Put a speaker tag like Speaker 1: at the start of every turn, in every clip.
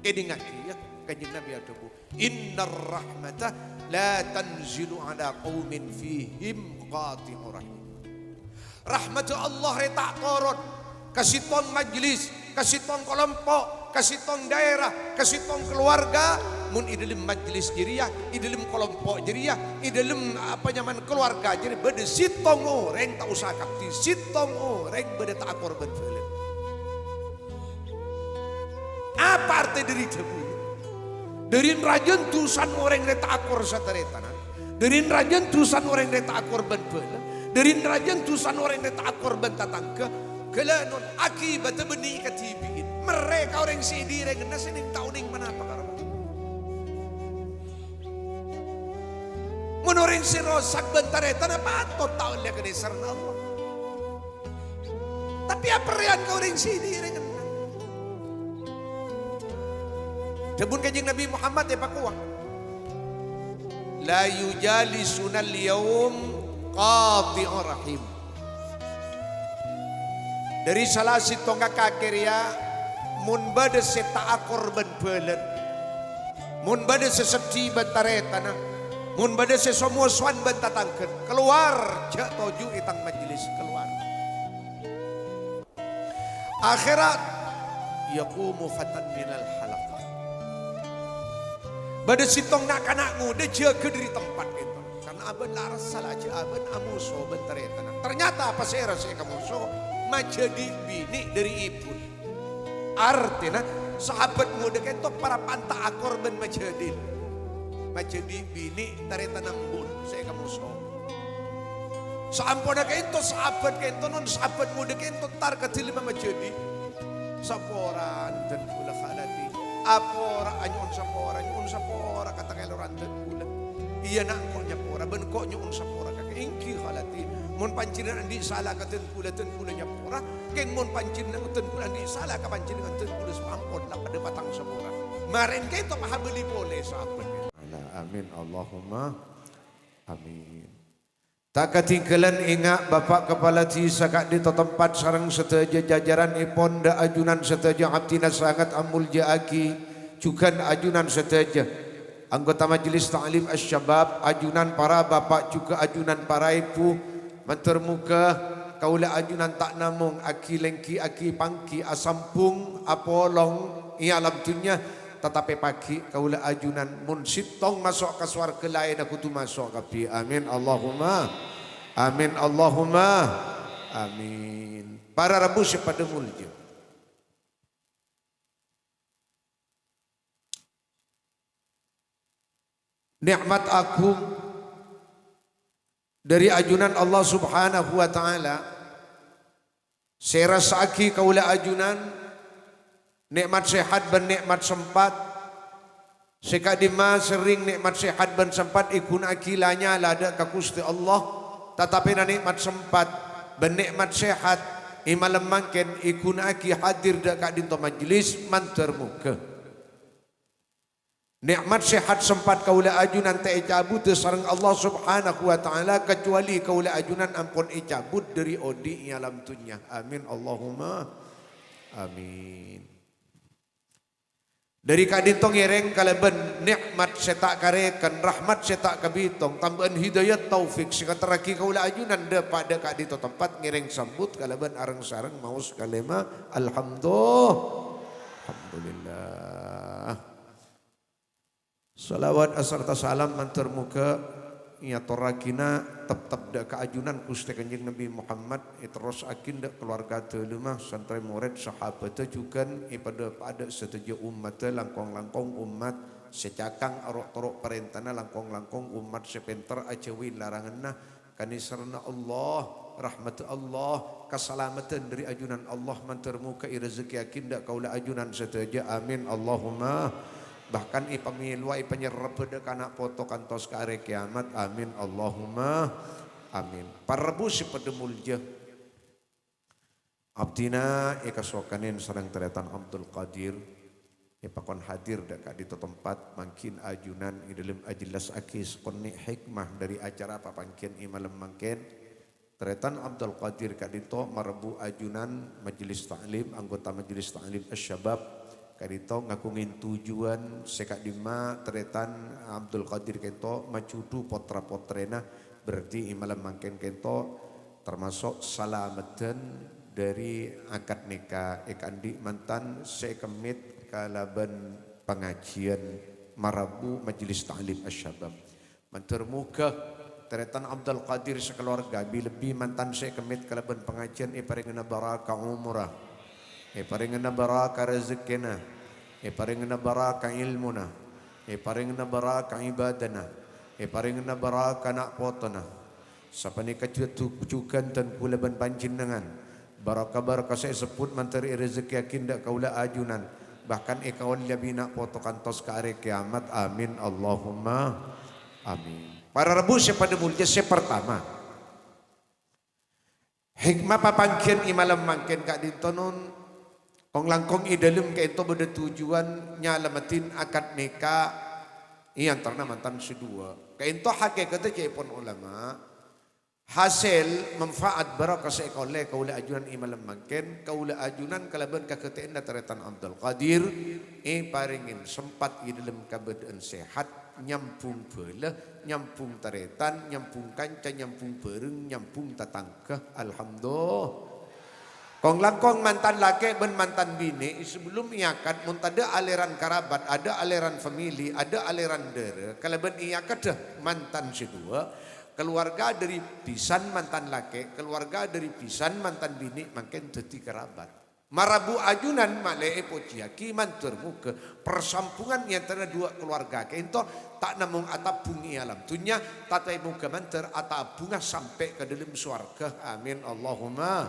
Speaker 1: Kedingaki ya kanjeng Nabi adabu. Innar rahmatah la tanzilu ala qaumin fihim qati'ur rahim. Rahmat Allah retak koron kasitong majlis, kasitong kelompok, kasitong daerah, kasitong keluarga. Mun idalim majlis jiriah, idalim kelompok jiriah, idalim apa nyaman keluarga jadi bede sitong orang tak usah kapti, sitong orang bede tak korban film. Apa arti dari debu? Dari rajan tusan orang reta akor sataretana, dari rajan tusan orang reta akor ban film, dari rajan tusan orang reta akor ban tatangke, kelanon akibat benih ketibiin. Mereka orang sidi orang nasi ning tauning mana apa karena menurut si rosak bentaretan apa total dia kedesar Allah. Tapi apa yang kau orang sidi orang Debun kanjeng Nabi Muhammad ya pakuah. La yujalisuna al-yawm qati'ur rahim. Dari salah si tonggak kakiria mun bade seta akor ben belen. Mun bade sesedi bentaretana. Mun bade sesomo swan ben tatangkeun. Keluar jak toju itang majelis keluar. Akhirat yaqumu fatan minal halaqah. Bade sitong nak kanak ngude jaga dari tempat itu. Karena aben laras salah aja aben amuso bentaretana. Ternyata apa saya rasa kamuso majadi bini dari ibu. Artinya sahabat muda itu para panta akor ben majadi. Majadi bini taretana mbun saya kamuso. Saampona itu sahabat itu non sahabat muda itu tar ketilima majadi. Saporan dan pula khalati. Apora anyun sapora kata keloran dan pula. Iya nak kok nyapora ben kok nyun sapora kakek ingki khalati. Mun pancinan di salah katen pula nyapora. Keng mun pancinan ten pula di salah ka pancinan ten pula sampun lah pada batang sapora. Maren ke itu paha beli boleh sahabat. Amin Allahumma amin. Tak ketinggalan ingat Bapak Kepala Desa kak di tempat sarang seteja jajaran ipon da ajunan seteja abdina sangat amul jaaki juga ajunan seteja anggota Majelis Ta'lim Asy-Syabab ajunan para bapak juga ajunan para ibu mentermuka kaula ajunan tak namung aki lengki aki pangki asampung apolong ia alam dunia tetapi pagi kaula ajunan mun sitong masuk ke swarga lain aku tu masuk kapi amin Allahumma amin Allahumma amin. Para rabu pada mulja nikmat aku dari ajunan Allah Subhanahu wa taala saya rasaki kaula ajunan nikmat sehat dan nikmat sempat. Sekadima sering nikmat sehat dan sempat ikun akilanya lada ka Gusti Allah. Tetapi na nikmat sempat dan nikmat sehat imalam mangken ikun aki hadir dak ka dinto majlis manter muka. Nikmat sehat sempat kaula ajunan ta icabut sareng Allah Subhanahu wa taala kecuali kaula ajunan ampun icabut dari odi alam dunya. Amin Allahumma amin. Dari kadintong yereng kalaban nikmat setak karekan rahmat setak kabitong tambahan hidayat taufik sekateraki kaula ajunan pada kadito tempat ngereng sambut kalaban arang sarang maus kalema alhamdulillah. Salawat asarta salam mantur muka ya torakina tetap dak keajunan Gusti Kanjeng Nabi Muhammad terus akin dak keluarga telumah santri murid sahabat juga pada setuju umat langkong-langkong umat secakang arok-torok perintahna langkong-langkong umat sepenter acewin laranganna kanisarna Allah rahmat Allah keselamatan dari ajunan Allah mantur muka rezeki akin dak kaula ajunan setuju amin Allahumma. Bahkan ipamilwa ipanyerap pada kanak foto kantos ke are kiamat amin Allahumma amin. Parbu si pada mulja abdina ikasokanin sarang teretan Abdul Qadir ipakon hadir dak di tempat mangkin ajunan idalam ajilas akis konni hikmah dari acara apa pangkin imalam mangkin teretan Abdul Qadir kadito marbu ajunan Majelis Ta'lim anggota Majelis Ta'lim Asy-Syabab kadito ngakungin tujuan sekak dima teretan Abdul Qadir kento macudu potra-potrena berarti imalam mangken kento termasuk salamatan dari akad nikah ikandi mantan sekemit kalaban pengajian marabu majelis ta'lim asyabab mantermuka teretan Abdul Qadir sekeluarga lebih mantan sekemit kalaban pengajian paringana baraka umrah paringana baraka rezekina paringana baraka ilmuna paringana baraka ibadana paringana baraka nak potona sapani kacukan dan kulaban panjenengan baraka saya sebut manteri rezeki akinda kaula ajunan bahkan ekawan labina poto kantos ke are kiamat amin Allahumma amin. Para rebus pada mulia pertama hikmah papangkian imalam mangken kak dintonon kong langkong idalem ke itu beda tujuan nyalamatin akad nikah yang terna mantan sedua ke itu hakikatnya cepon ulama hasil manfaat barakah sekolah kaula ajunan imalam mangken kaula ajunan kalaban kaketeen teretan Abdul Qadir paringin sempat di dalam keadaan sehat nyampung bela nyampung taretan nyampung kanca nyampung bereng nyampung tatangkah alhamdulillah kong langkong mantan laki ben mantan bini sebelum iakat muntada aliran karabat ada aliran famili ada aliran dere kalau ben iakat mantan sedua keluarga dari pisan mantan laki keluarga dari pisan mantan bini makin dadi kerabat marabu ajunan malai pociaki manturmu ke persampungan antara dua keluarga kento tak namung atap bungi alam dunia tatai muka manter atap bunga sampai ke dalam surga amin Allahumma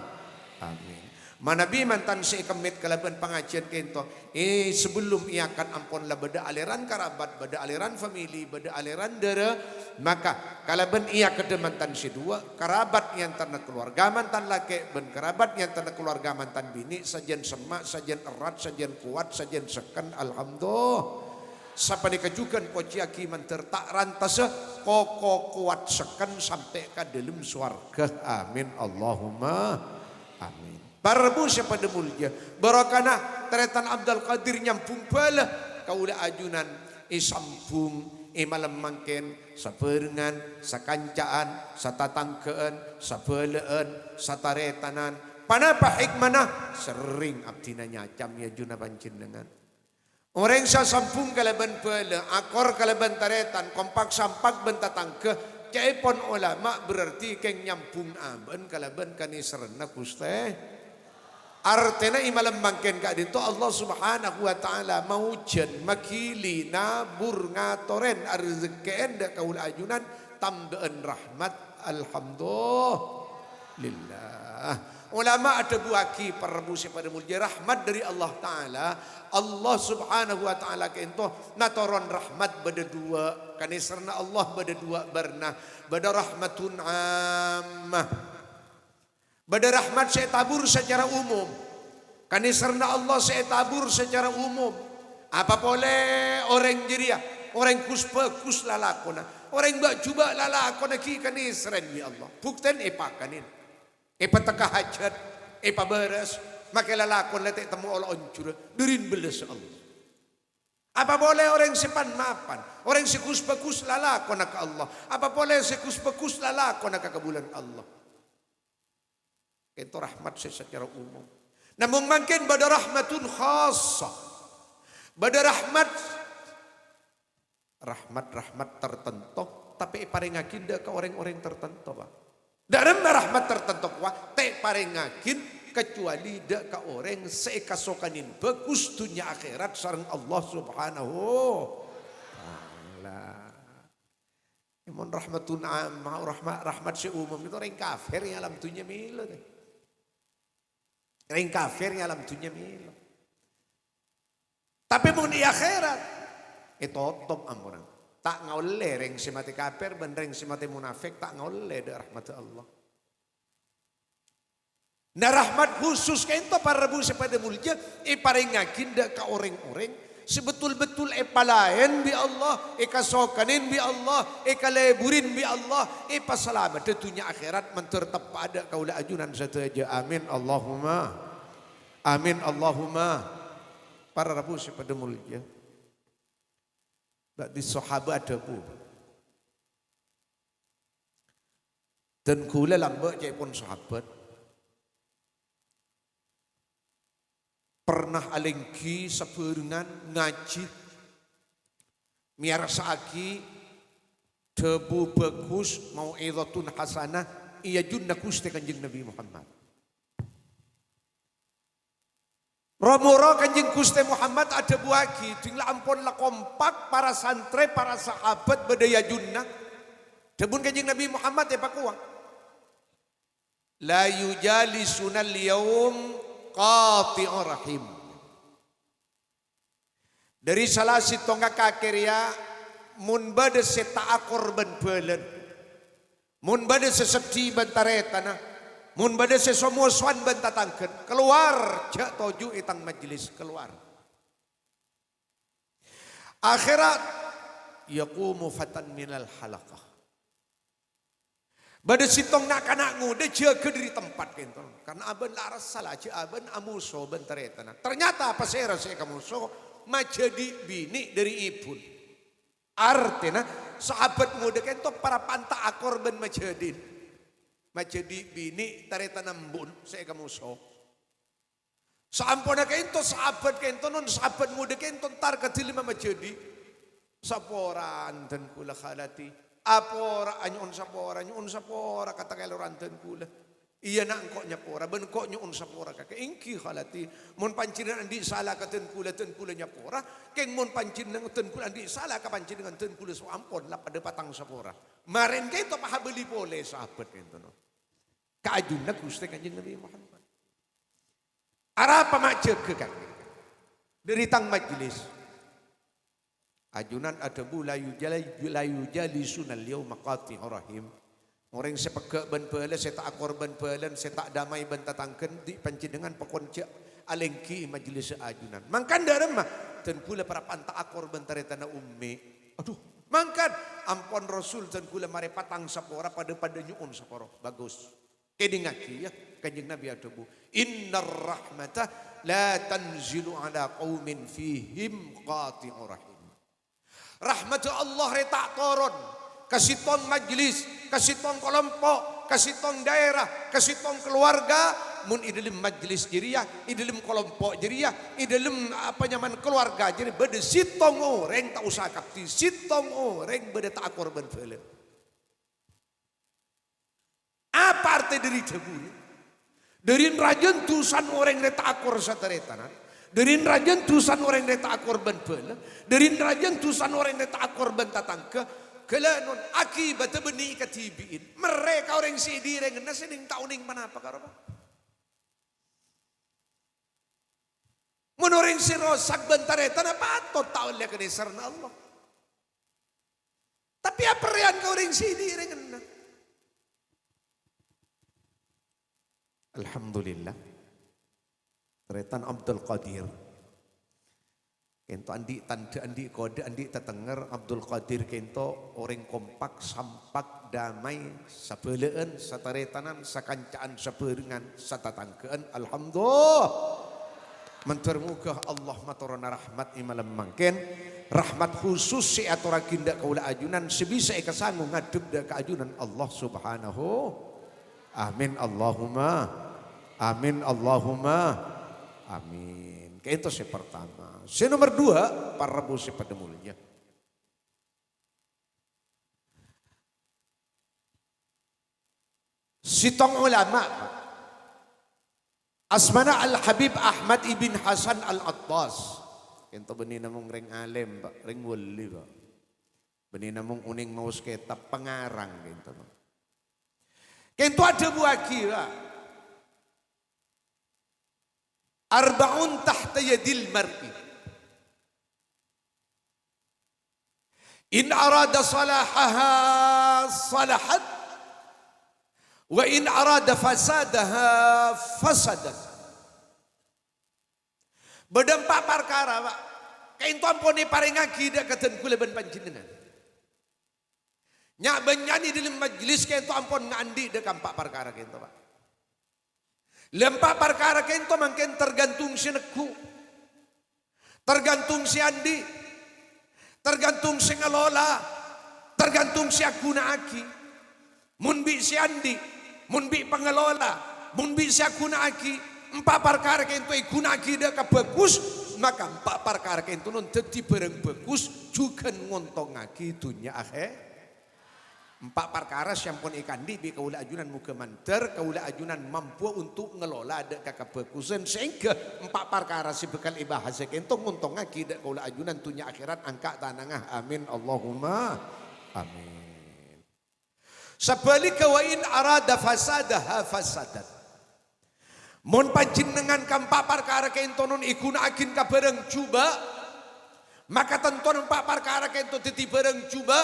Speaker 1: amin manabi mantan sekemit kalaban pengajian kento sebelum ia akan ampun lah beda aliran karabat beda aliran famili beda aliran dera maka kalaban ia kede mantan sedua karabat yang tanah keluarga mantan laki ben karabat yang tanah keluarga mantan bini sajian semak sajian erat sajian kuat sajian sekan alhamdulillah sapa dikajukan pociaki manter tak rantas koko kuat sekan sampai ke dalam surga amin Allahumma amin. Barbu siapa demulnya barakana teretan Abdul Qadir nyampung bala kaula ajunan sambung malam mangken saperengan sakancaan satatangkeun sabeleen sataretanan panapa hikmana sering abdina nyacam ya juna panjenengan orang sa sambung kalaban bala akor kalaban taretan kompak sampak bentatangke caipon ulama berarti keng nyampung aben kalaban kaniserna kuste artinya imalam mangken kak dito Allah subhanahu wa ta'ala maujan makili nabur ngatoren arzekeen da kaul ajunan tambaan rahmat alhamdulillah ulama ada buaki perbusi pada mulia rahmat dari Allah ta'ala Allah subhanahu wa ta'ala kento natoron rahmat bada dua kanisarna Allah bada dua barna bada rahmatun ammah bada rahmat saya tabur secara umum kanisarna Allah saya tabur secara umum apa boleh orang jeria orang kus lalakona orang bak cuba lalakona ki kanisran ya Allah bukten epakanin epataka hajat epaberes maka lalakon letek temu Allah oncur derin beles Allah apa boleh orang sepan mapan orang sekus lalakona ke Allah apa boleh sekus lalakona ke bulan Allah itu rahmat secara umum. Namun mungkin pada rahmatun khasa. Pada rahmat tertentu tapi paringakin ke orang-orang tertentu. Dalam rahmat tertentu te paringakin kecuali dak ke orang seekasokanin bagus dunia akhirat sareng Allah subhanahu ta'ala. Imun rahmatun amma rahmat seumum itu orang kafir yang alam dunia milo deh. Orang kafir yang alam dunia milo. Tapi mau di akhirat itu top ampunan. Tak ngoleh reng si mati kafir ben reng si mati munafik tak ngoleh dari rahmat Allah. Nah rahmat khusus kain to para rebu sepada mulia paringakin dak ka orang-orang sebetul-betul palayan bi Allah, kasokanin bi Allah, kaleburin bi Allah, pasalamat dunia akhirat mentertep pada kaula ajunan satu aja amin Allahumma amin Allahumma para rabu pada mulia. Di sahabat ada bu. Dan kula lambak cek pun sahabat. Pernah alengki seperengan ngaji. Miarasaki debu bagus mau idhatun hasanah. Iya junna kusti kanjeng Nabi Muhammad. Romoro kanjeng Gusti Muhammad ada buaki, tinggal ampun lah kompak para santri, para sahabat bedaya junna. Debun kanjeng Nabi Muhammad ya pakuang. La yujalisuna al-yawm qati'ur rahim. Dari salah si tonga kakeria mun bade seta korban belen. Mun bade sesedi bantaretana. Mun bade sesomo swan bantatangken keluar jak toju itang majlis keluar. Akhirat yaqumu fatan minal halaqah. Bade sitong nak anak ngude jaga dari tempat kento. Karena aben laras salah je aben amuso bantaretana. Ternyata apa saya rasa kamuso majadi bini dari ibun. Artinya sahabat muda kento para panta akorban majadin. Majadi bini tareta nambun saya kamu so. Saampona kento sahabat kento non sahabat muda kento tar katilima majadi. Saporan dan kula khalati. Apora anyun sapora kata keloran dan kula. Iya nak kok nyapora ben kok nyun sapora kakek ingki khalati. Mun pancinan andi salah katen kula nyapora. Keng mun pancinan ten kula andi salah ka pancinan ten kula so ampon lah pada patang sapora. Maren kento pahabeli boleh sahabat kento no. Kaajunna Gusti kanjeng Nabi Muhammad. Arapa mak jaga kan? Dari tang majlis. Ajunan ada bu layu jalisun al-yawma qati'ur rahim. Orang sepegak ban bala saya tak korban balan saya tak damai ban tatangken di panjenengan pekon cak alengki majlis ajunan. Mangkan darem mah dan pula para panta korban taretana ummi. Aduh, mangkan ampon Rasul dan kula mare patang sapora pada nyuun sapora. Bagus. Kedingaki ya kanjeng Nabi adabu innar rahmata la tanzilu ala qaumin fihim qati'ur rahim. Rahmat Allah retak turun kasitong majlis, kasitong kelompok, kasitong daerah, kasitong keluarga mun idalim majlis jiriya, idalim kelompok jiriya, idalim apa nyaman keluarga jadi bade sitong orang tak usah kapti, sitong orang bade tak korban film. Apa arti dari debu? Dari rajan tusan orang reta akor sataretanan. Dari rajan tusan orang reta akor ban bela. Dari rajan tusan orang reta akor ban tatangka. Kelanon akibat benih katibiin. Mereka orang sidireng na seding tauning manapa karoba. Menureng si rosak bantaretan apa atot taon liya kadesarna Allah. Tapi apa rian ka orang sidireng na. Alhamdulillah. Teretan Abdul Qadir. Kento andi tanda andi kode andi tetenger Abdul Qadir kento orang kompak sampak damai sabeleen sataretanan sakancaan saberengan satatangkeun alhamdulillah. Mentermuga Allah maturana rahmat imalam mangken rahmat khusus si atura kinda kaula ajunan sebisa eka sanggup ngadep da kaajunan Allah Subhanahu. Amin Allahumma. Amin Allahumma. Amin. Itu si pertama. Si nomor dua, para rabu si pada mulia. Si tong ulama. Asmana Al-Habib Ahmad ibn Hasan Al-Attas. Kento benih namung ring alim, Pak. Ring wali, Pak. Benih namung uning maus kitab pengarang. Kento, Pak. Kento ada buaki, Pak. Arba'un tahta yadil mar'i. In arada salahaha salahat. Wa in arada fasadaha fasadat. Bedempak perkara, Pak. Kain tuamponi paring akidah keten kula ben panjenengan. Nyak benyani dalam majlis kain tuampon ngandi de kampak perkara kain tu, Pak. Lempak perkara kain tu mungkin tergantung sineku. Tergantung si Andi, tergantung si ngelola, tergantung si aguna aki. Mun bi si Andi, mun bi pengelola, mun bi si aguna aki, empat perkara kento iguna aki dah bagus, maka empat perkara kento non jadi bareng bagus juga ngontong aki dunia akhir. Empat perkara sampun ikan di kaula ajunan muka manter, kaula ajunan mampu untuk ngelola ada kebagusan sehingga empat perkara si bekal ibahasa kento ngontong aki dah kaula ajunan dunia akhirat angka tanangah. Amin Allahumma amin. Sebalika wa in arada fasadaha fasadat. Mun panjenengan kampak perkara kento non ikuna akin ka bareng cuba, maka tentuan empat perkara kento titi bareng cuba,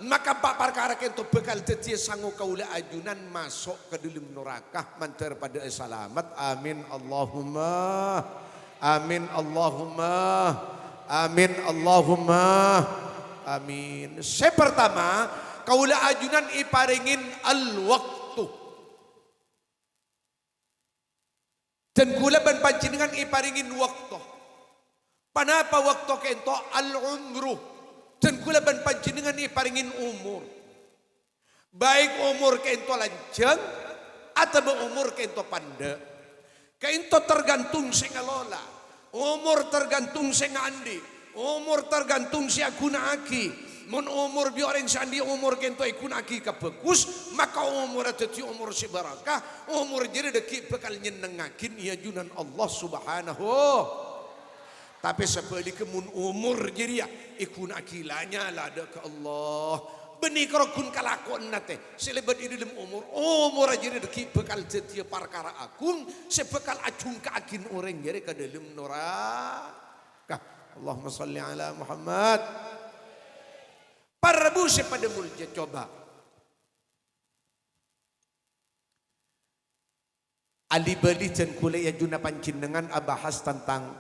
Speaker 1: maka empat perkara kento bekal titi sangu kaula ajunan masuk ke dalam neraka mantar pada selamat. Amin Allahumma amin Allahumma amin Allahumma amin. Pertama kaula ajunan iparingin al-waktu. Dan kula ban panjenengan iparingin waktu. Panapa waktu kento al-umru. Dan kula ban panjenengan iparingin umur. Baik umur kento lanjang atau umur kento panda. Kento tergantung sing ngelola. Umur tergantung sing andi. Umur tergantung si aguna aki. Mun umur bi orang sandi umur kento ikun aki kabagus, maka umur dadi umur si barakah, umur jadi deki bakal nyenengakin ya junan Allah Subhanahu. Tapi sebaliknya mun umur jadi ya ikun akilanya lada ke Allah. Benih kerokun kalakon nate selebat ini dalam umur jadi deki bakal jadi perkara agung, sebekal acung keakin orang jadi ke dalam neraka. Allahumma salli ala Muhammad. Para busi pada mulja coba. Ali bali dan kuliah juna pancindengan abahas tentang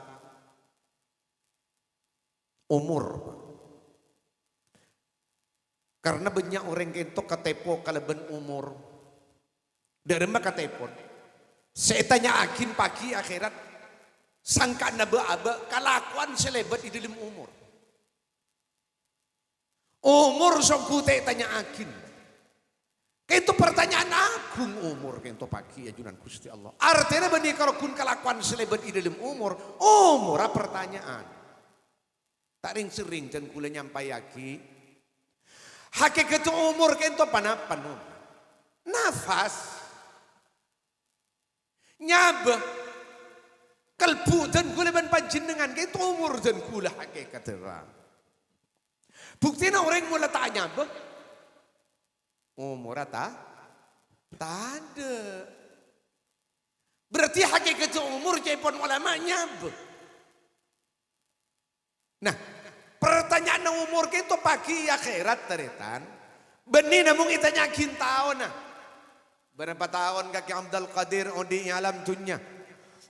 Speaker 1: umur. Karena banyak orang kento katepo kalaban umur. Dari mana katepon? Saya tanya akin pagi akhirat. Sangka naba-aba kalakuan selebat di dalam umur. Umur songku tanya akin. Itu pertanyaan agung umur kento pagi ajunan Gusti Allah. Artinya benih kalau kun kelakuan selebat di dalam umur pertanyaan. Tak sering dan kula nyampai aki. Hakikat umur kento panapa nun? Nafas. Nyaba. Kalbu dan kula ban panjenengan kento umur dan kula hakikat terang. Buktinya orang mula tanya apa? Umur tak ada. Berarti hakikat umur cepon ulamanya apa? Nah, pertanyaan umur kita pagi akhirat teretan. Benih namun kita nyakin tahun nah. Berapa tahun kaki Abdul Qadir di alam dunia?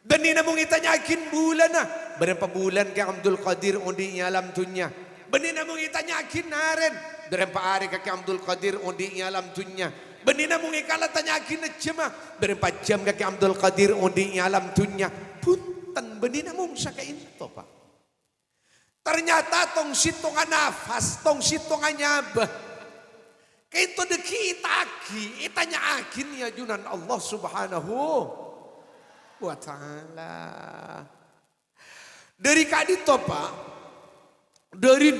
Speaker 1: Benih namun kita nyakin bulan nah. Berapa bulan kaki Abdul Qadir di alam dunia? Benih namun kita nyakin naren. Berapa hari kaki Abdul Qadir di alam dunia? Benih namun ikala tanyakin jema. Berapa jam kaki Abdul Qadir di alam dunia? Punten benih namun saka itu pak. Ternyata tong situngan nafas, tong situngan nyabah. Itu deki itagi, itanya akin ya junan Allah Subhanahu wa ta'ala. Dari kadito pak, dari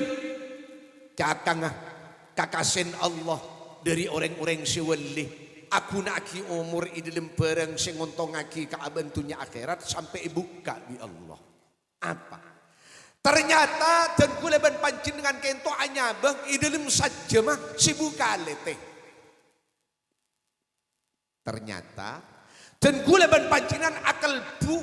Speaker 1: kakasen Allah, dari orang-orang siwali, aku naki umur idilem perang singontong aki kaabantunya akhirat sampai buka di Allah. Apa? Ternyata dan kuleban pancin dengan kento anyabang idilem saja mah sibuka lete. Ternyata dan kuleban pancinan akal bu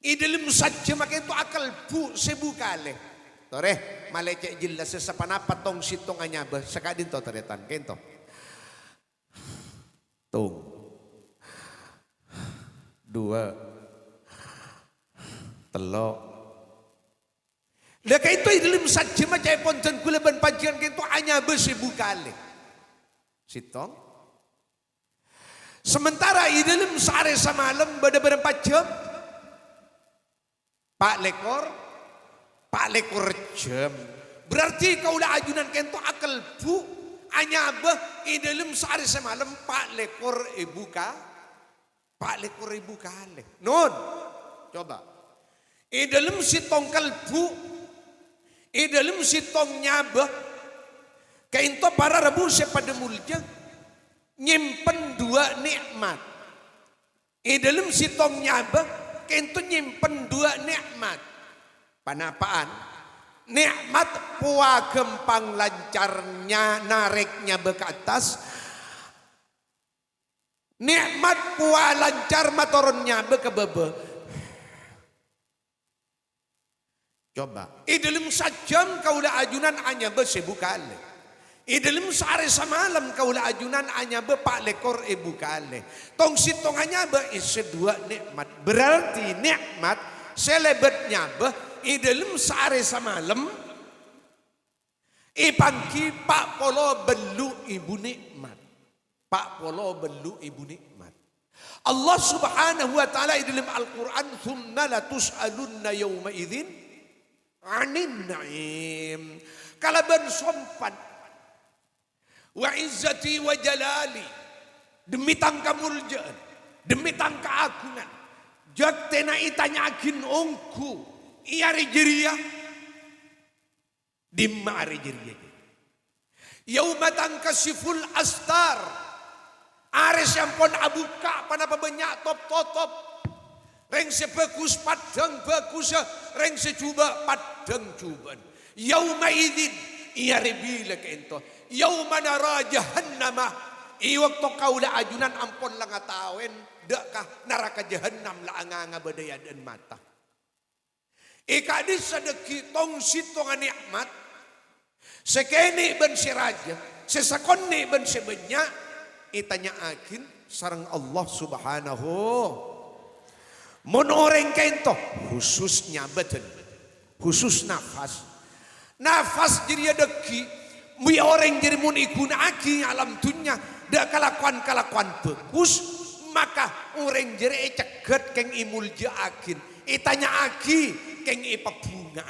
Speaker 1: idilem saja mah kento akal bu sibuka lete. Tore malaikat jelas sesapanapa tong sitong anyabang sakadin to teretan kento. Tung. 2 telok. Laka itu dalam saja macam ponten kuleban pajian kento hanya bersibu kali. Sitong. Sementara di dalam sehari semalam pada berapa jam? Pak lekor jam. Berarti kaulah ajunan kento akal bu anyabah dalam sehari semalam pak lekor ibu kali. Nun, coba. Dalam sitong kalbu, dalam sitong nyabah, kento para rabu pada mulja nyimpen dua nikmat. Dalam sitong nyabah, kento nyimpen dua nikmat. Panapaan? Nikmat puah gempang lancarnya nariknya ke atas. Nikmat puah lancar maturunnya ke bebe. Coba. Dalam sajam kaulah ajunan hanya besebukale. Dalam sehari semalam kaulah ajunan hanya pak lekor ibu kale. Tong sitongannya dua nikmat. Berarti nikmat selebetnya dalam sehari semalam ipangki pak polo belu ibu nikmat. Pak polo belu ibu nikmat. Allah subhanahu wa ta'ala dalam Al-Quran thumma latus'alunna yawma idzin 'anin na'im. Kalaban sompan wa izzati wa jalali demi tangka muljaan demi tangka agungan jak tena itanyakin ongku iari jeria dimma ari jeria yauma tankasiful astar ares yang pon abuka panapa banyak top reng sebagus padang bagus reng secuba padang cuban yauma idzin iari bila kento yauma nara jahannamah waktu kaulah ajunan ampon lang atawen dekkah neraka jahannam la anganga badaya dan mata. Ikadis sadeki tong sitongan nikmat sekene ben siraja sesakone ben sebenya itanya akin sareng Allah subhanahu mun orang kento khususnya beten khusus nafas jadi deki mu orang jadi mun ikun aki alam dunya dak kalakuan bagus maka orang jadi ceget keng imulja akin itanya aki keng ipak bunga.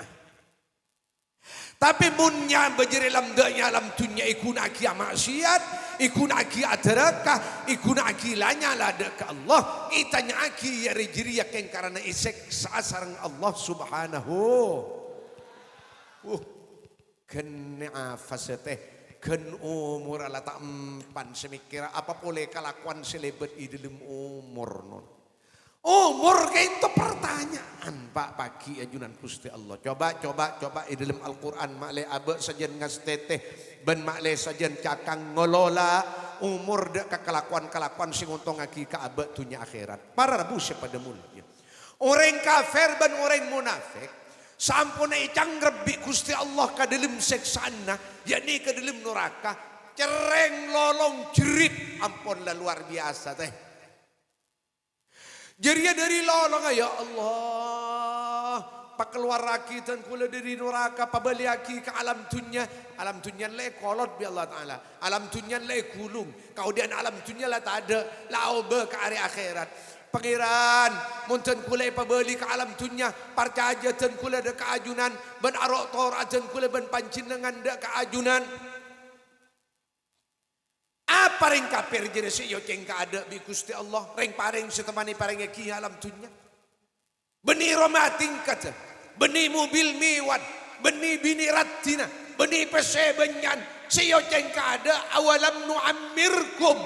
Speaker 1: Tapi munnya bajere lamdanya alam dunya ikun aki maksiat, ikun aki adaraka, ikun aki lanya lada ke Allah. Itanya aki ya rejiri keng karena isek sareng Allah subhanahu. Kena fasete. Ken umur ala tak empan semikira apa boleh kalakuan selebet di dalam umur non. Umur kayak itu pertanyaan Pak pagi ajunan Gusti Allah. Coba di dalam Al-Quran makle abe sajen ngasteteh ben makle sajen cakang ngolola umur dek kelakuan sing untong aki ka abe dunia akhirat. Para rabu pada mulia. Orang kafir ben orang munafik sampun icang rebi Gusti Allah ka dalam seksana yakni ke dalam neraka cereng lolong jerit ampun lah luar biasa teh. Jadi dari lolong ya Allah pak keluar lagi dan kula dari neraka pabali aki ke alam dunia le kolot bi Allah taala alam dunia le gulung kemudian alam dunia lah tak ada laobe ke hari akhirat. Pangeran munten kula pabeli ke alam dunia parca aja dan kula de keajunan ben arok tor ajan kula ben pancinengan de keajunan apa ring kafir jadi si yo ceng ada bi Gusti Allah ring paring setemani paring ki alam dunia beni romating kata beni mobil mewah beni bini ratina beni pese benyan si yo ceng ada awalam nu'ammirkum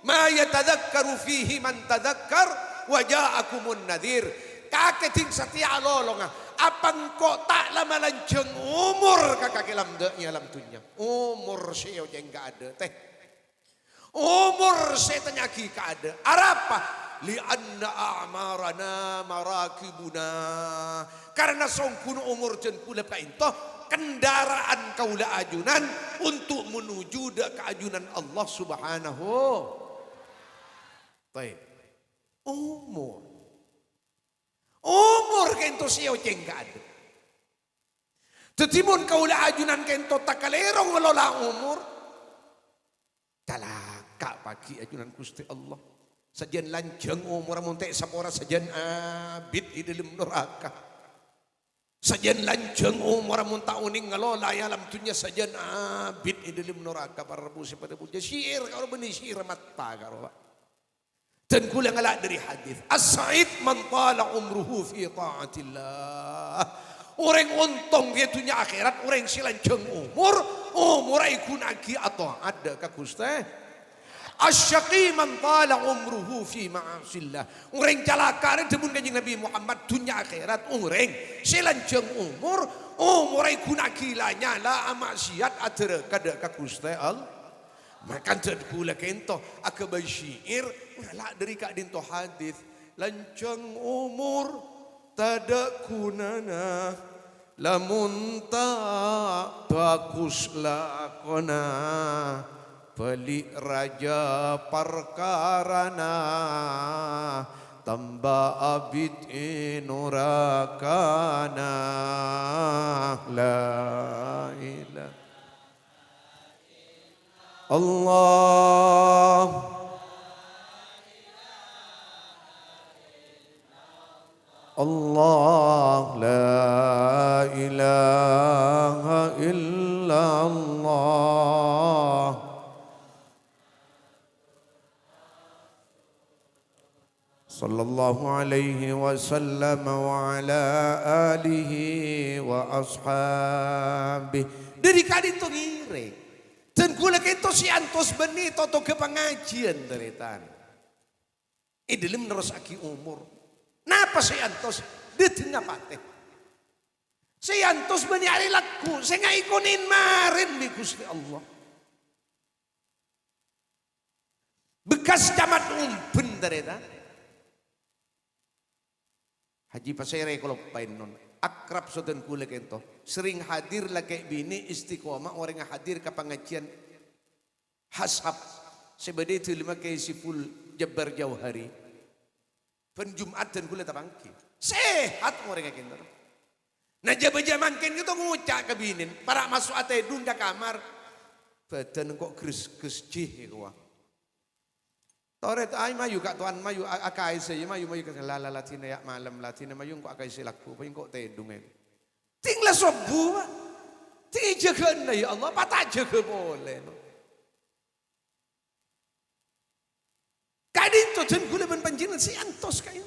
Speaker 1: ma yatadakkaru fihi man tadakkar wa ja'akumun nadhir kaketing satia lolonga apang kok tak lama lanceng umur kakak lamde alam dunya umur seo jeng ada teh umur setanya ki ada arapa li anna a'marana marakibuna karena songkun umur jen kula painto kendaraan kaula ajunan untuk menuju ke ajunan Allah subhanahu. Baik. Umur kento siyo ceng ada. Tetimun kaula ajunan kento takalerong ngelola umur. Talaka pagi ajunan Gusti Allah. Sajian lanceng umur muntek sapora sajian abid di dalam neraka. Sajan lanjeng umur munta uning ngalola ya alam tunya sajan abid idilim neraka para rebusi pada puja syair karo benih syair mata karo Pak. Dan kula ngalak dari hadis as-sa'id man tala umruhu fi taatillah. Orang untung dia dunia akhirat orang silanjeng umur ay gunagi atau ada ka Gusti. Asyaqi man tala umruhu fi ma'asillah. Orang calaka demun kanjeng Nabi Muhammad dunia akhirat orang silanjeng umur ay gunagi lanyala maksiat ada kada ka Gusti Allah. Makan terkula kento akabay syair ngalak dari kak dinto hadis lancang umur tada kunana lamun ta bagus lakona beli raja perkarana tambah abid inurakana la ilaha Allah Allah la ilaha illallah sallallahu alaihi wasallam wa ala alihi wa ashabihi. Dari kadin to ngire dan gula kento si antos beni toto ke pengajian teretan idilim terus aki umur napa si antos detina pate si antos beni ari laku saya ngaikonin marin di Gusti Allah bekas camat umpen teretan Haji Pasere kalau painon akrab soten kule kento sering hadir lagi bini istiqomah orang yang hadir ke pengajian hashab sebeda itu lima kaisiful Jabbar Jauhari penjumat dan kule tabangki sehat orang yang kento nah jaman ken itu ngucak ke binin para masuk ate dunda kamar badan kok gres-gresjih ya Toret ay mayu kak tuan mayu akai saya mayu ke lala latina ya malam latina mayu kok akai selaku paling kok tedung tinggal sobu ti jaga na ya Allah patah jaga boleh no kadin to jen gula ben panjinan si antos kain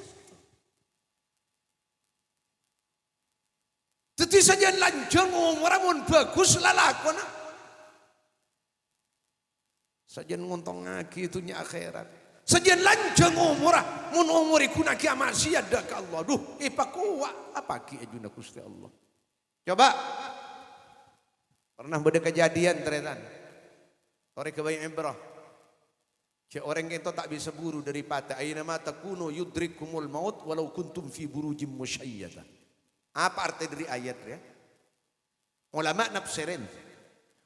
Speaker 1: teti saja lanjang umur bagus lalakona saja ngontong ngaki itunya akhirat sajian lanjang umurah mun umuri kuna ki maksiat dak Allah duh ipakuwa apa ki ajuna Gusti Allah coba pernah beda kejadian teretan ore kebayang ibrah cek orang itu tak bisa buru dari patah aina ma takunu yudrikumul maut walau kuntum fi burujim musyayyada apa arti dari ayat ya ulama nafsirin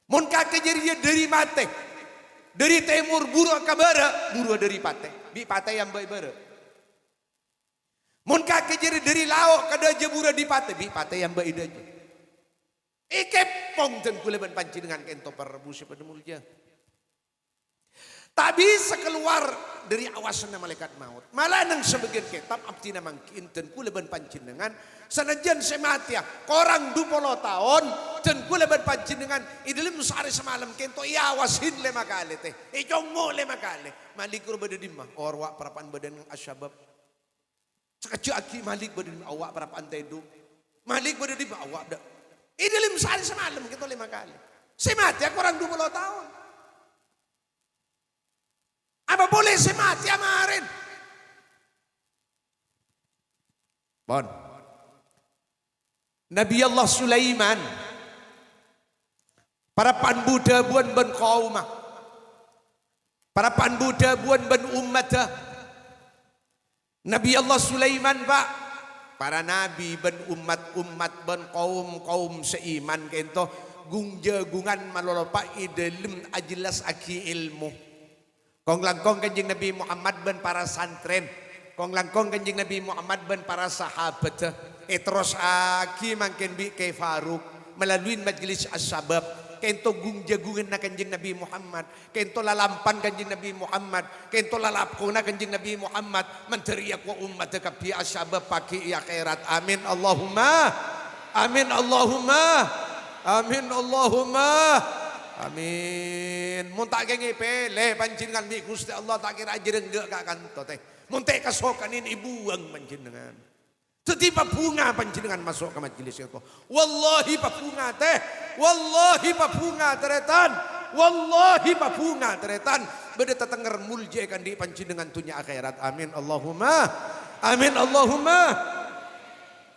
Speaker 1: mun kake jadi dari mate dari timur buru ke barat, buru dari pate. Bi pate yang baik barat. Mun kaki jadi dari lauk kada jebura di pate, bi pate yang baik aja. Ikepong dan kuleban panci dengan kento perbusi pada mulutnya. Tak bisa keluar dari awasan malaikat maut. Malah nang sebagian kitab abdina mangkin dan kuleban panci dengan sanajan sematia korang 20 tahun dan kuleban panci dengan idilim sehari semalam kento iya awasin 5 kali teh. Ijongo 5 kali. Malikur badadimah orwak perapan badan asyabab. Sekecil aki malik badan awak perapan tedu. Malik badadimah awak dak. Idilim sehari semalam kento 5 kali. Sematia korang 20 tahun. Apa boleh saya mati amarin? Bon. Nabi Allah Sulaiman para panbuda buan ban qaumah. Para panbuda buan ban ummata. Nabi Allah Sulaiman Pak para nabi ban umat ban kaum seiman kento gunjagungan malolopa idelem ajelas aki ilmu. Kong langkong kanjeng Nabi Muhammad ben para santren. Kong langkong kanjeng Nabi Muhammad ben para sahabat. Terus aki mangken bi kay Faruk melalui majelis as-sabab. Kento gung-jagungan na kanjeng Nabi Muhammad. Kento lalampan kanjeng Nabi Muhammad. Kento lalapko na kanjeng Nabi Muhammad. Menteriak wa umat kapi as-sabab paki akhirat. Amin Allahumma. Amin Allahumma. Amin Allahumma. Amin. Mun tak kenge pele panjenengan bi Gusti Allah tak kira aja enggak gak kanto teh. Mun teh kasokanin ibuang panjenengan. Setiap bunga panjenengan masuk ke majelis itu. Wallahi bunga teh. Wallahi bunga teretan. Wallahi bunga teretan. Beda tetenger muljekan di panjenengan tunya akhirat. Amin Allahumma. Amin Allahumma.